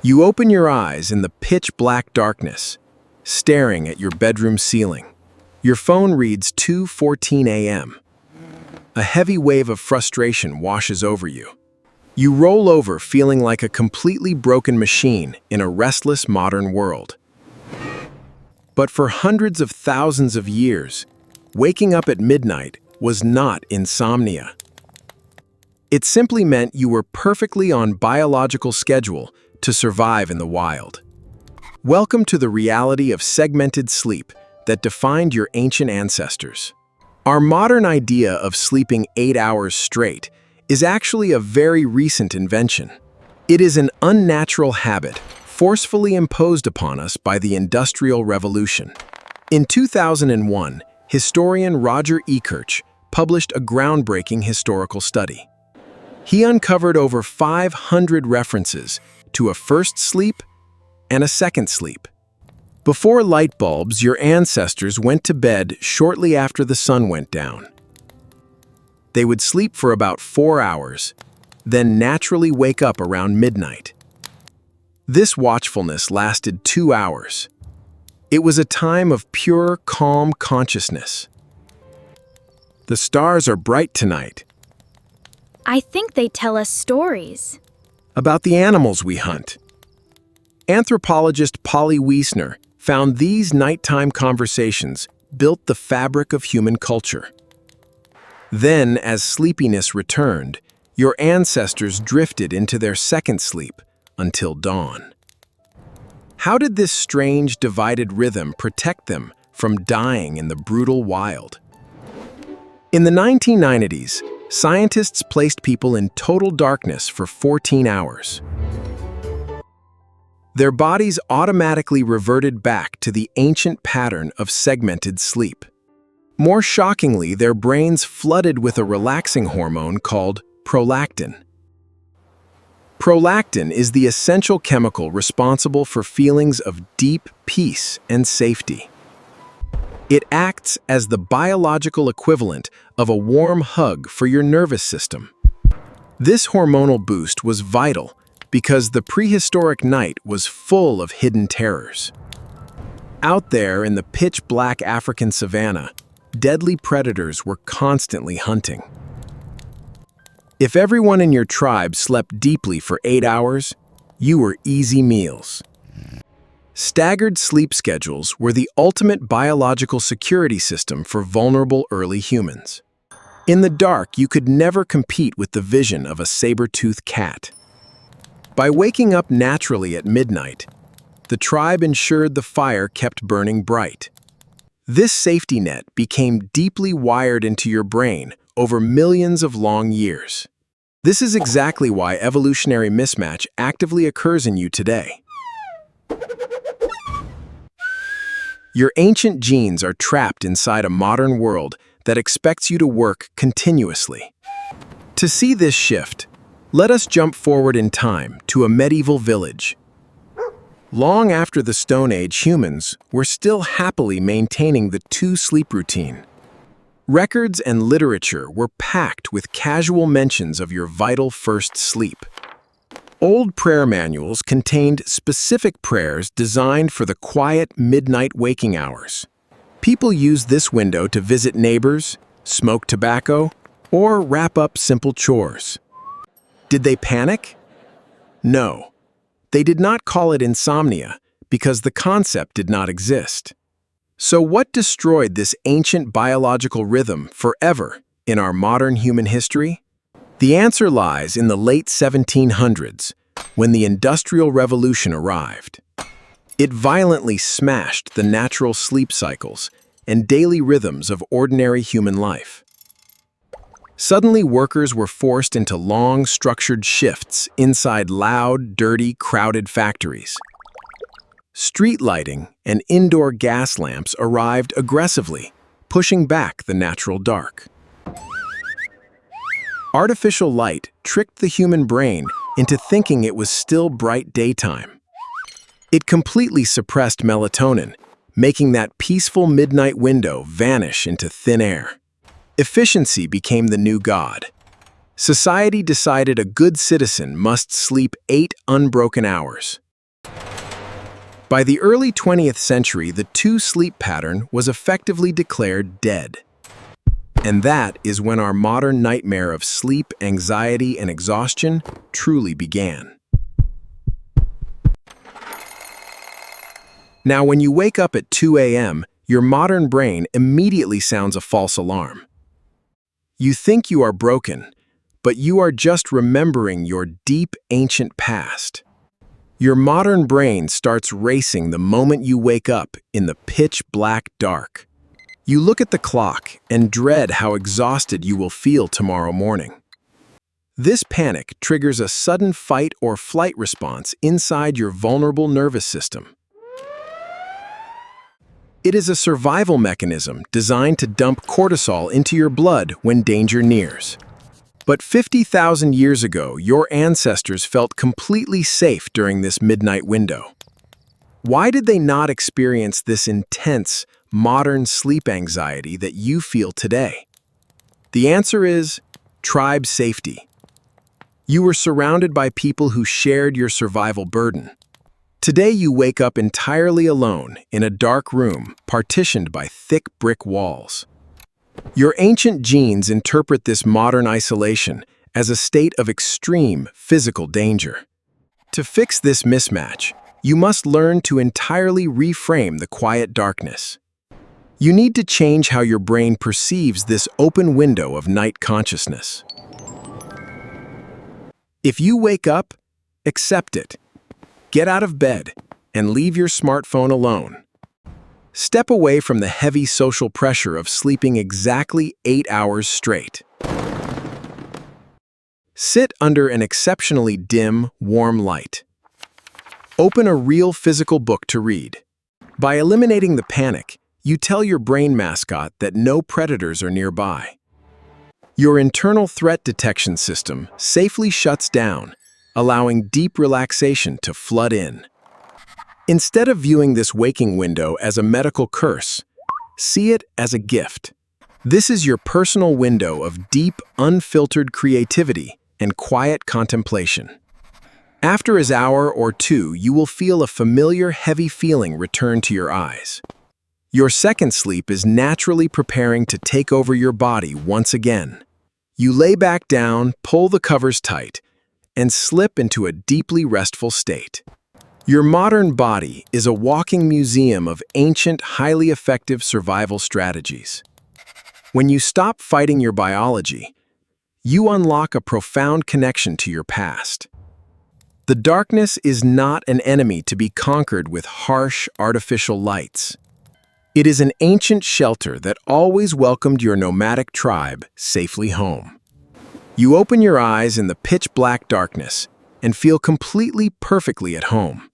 You open your eyes in the pitch-black darkness, staring at your bedroom ceiling. Your phone reads 2:14 a.m. A heavy wave of frustration washes over you. You roll over feeling like a completely broken machine in a restless modern world. But for hundreds of thousands of years, waking up at midnight was not insomnia. It simply meant you were perfectly on biological schedule to survive in the wild. Welcome to the reality of segmented sleep that defined your ancient ancestors. Our modern idea of sleeping 8 hours straight is actually a very recent invention. It is an unnatural habit forcefully imposed upon us by the Industrial Revolution. In 2001, historian Roger Ekirch published a groundbreaking historical study. He uncovered over 500 references to a first sleep and a second sleep. Before light bulbs, your ancestors went to bed shortly after the sun went down. They would sleep for about 4 hours, then naturally wake up around midnight. This watchfulness lasted 2 hours. It was a time of pure, calm consciousness. The stars are bright tonight. I think they tell us stories. About the animals we hunt. Anthropologist Polly Wiesner found these nighttime conversations built the fabric of human culture. Then, as sleepiness returned, your ancestors drifted into their second sleep until dawn. How did this strange, divided rhythm protect them from dying in the brutal wild? In the 1990s, scientists placed people in total darkness for 14 hours. Their bodies automatically reverted back to the ancient pattern of segmented sleep. More shockingly, their brains flooded with a relaxing hormone called prolactin. Prolactin is the essential chemical responsible for feelings of deep peace and safety. It acts as the biological equivalent of a warm hug for your nervous system. This hormonal boost was vital because the prehistoric night was full of hidden terrors. Out there in the pitch-black African savanna, deadly predators were constantly hunting. If everyone in your tribe slept deeply for 8 hours, you were easy meals. Staggered sleep schedules were the ultimate biological security system for vulnerable early humans. In the dark, you could never compete with the vision of a saber-toothed cat. By waking up naturally at midnight, the tribe ensured the fire kept burning bright. This safety net became deeply wired into your brain over millions of long years. This is exactly why evolutionary mismatch actively occurs in you today. Your ancient genes are trapped inside a modern world that expects you to work continuously. To see this shift, let us jump forward in time to a medieval village. Long after the Stone Age, humans were still happily maintaining the two-sleep routine. Records and literature were packed with casual mentions of your vital first sleep. Old prayer manuals contained specific prayers designed for the quiet midnight waking hours. People used this window to visit neighbors, smoke tobacco, or wrap up simple chores. Did they panic? No. They did not call it insomnia because the concept did not exist. So what destroyed this ancient biological rhythm forever in our modern human history? The answer lies in the late 1700s, when the Industrial Revolution arrived. It violently smashed the natural sleep cycles and daily rhythms of ordinary human life. Suddenly, workers were forced into long, structured shifts inside loud, dirty, crowded factories. Street lighting and indoor gas lamps arrived aggressively, pushing back the natural dark. Artificial light tricked the human brain into thinking it was still bright daytime. It completely suppressed melatonin, making that peaceful midnight window vanish into thin air. Efficiency became the new god. Society decided a good citizen must sleep 8 unbroken hours. By the early 20th century, the 2-sleep pattern was effectively declared dead. And that is when our modern nightmare of sleep, anxiety, and exhaustion truly began. Now, when you wake up at 2 a.m., your modern brain immediately sounds a false alarm. You think you are broken, but you are just remembering your deep, ancient past. Your modern brain starts racing the moment you wake up in the pitch-black dark. You look at the clock and dread how exhausted you will feel tomorrow morning. This panic triggers a sudden fight or flight response inside your vulnerable nervous system. It is a survival mechanism designed to dump cortisol into your blood when danger nears. But 50,000 years ago, your ancestors felt completely safe during this midnight window. Why did they not experience this intense, modern sleep anxiety that you feel today? The answer is tribe safety. You were surrounded by people who shared your survival burden. Today you wake up entirely alone in a dark room partitioned by thick brick walls. Your ancient genes interpret this modern isolation as a state of extreme physical danger. To fix this mismatch, you must learn to entirely reframe the quiet darkness. You need to change how your brain perceives this open window of night consciousness. If you wake up, accept it. Get out of bed and leave your smartphone alone. Step away from the heavy social pressure of sleeping exactly 8 hours straight. Sit under an exceptionally dim, warm light. Open a real physical book to read. By eliminating the panic, you tell your brain mascot that no predators are nearby. Your internal threat detection system safely shuts down, allowing deep relaxation to flood in. Instead of viewing this waking window as a medical curse, see it as a gift. This is your personal window of deep, unfiltered creativity and quiet contemplation. After an hour or two, you will feel a familiar, heavy feeling return to your eyes. Your second sleep is naturally preparing to take over your body once again. You lay back down, pull the covers tight, and slip into a deeply restful state. Your modern body is a walking museum of ancient, highly effective survival strategies. When you stop fighting your biology, you unlock a profound connection to your past. The darkness is not an enemy to be conquered with harsh, artificial lights. It is an ancient shelter that always welcomed your nomadic tribe safely home. You open your eyes in the pitch-black darkness and feel completely, perfectly at home.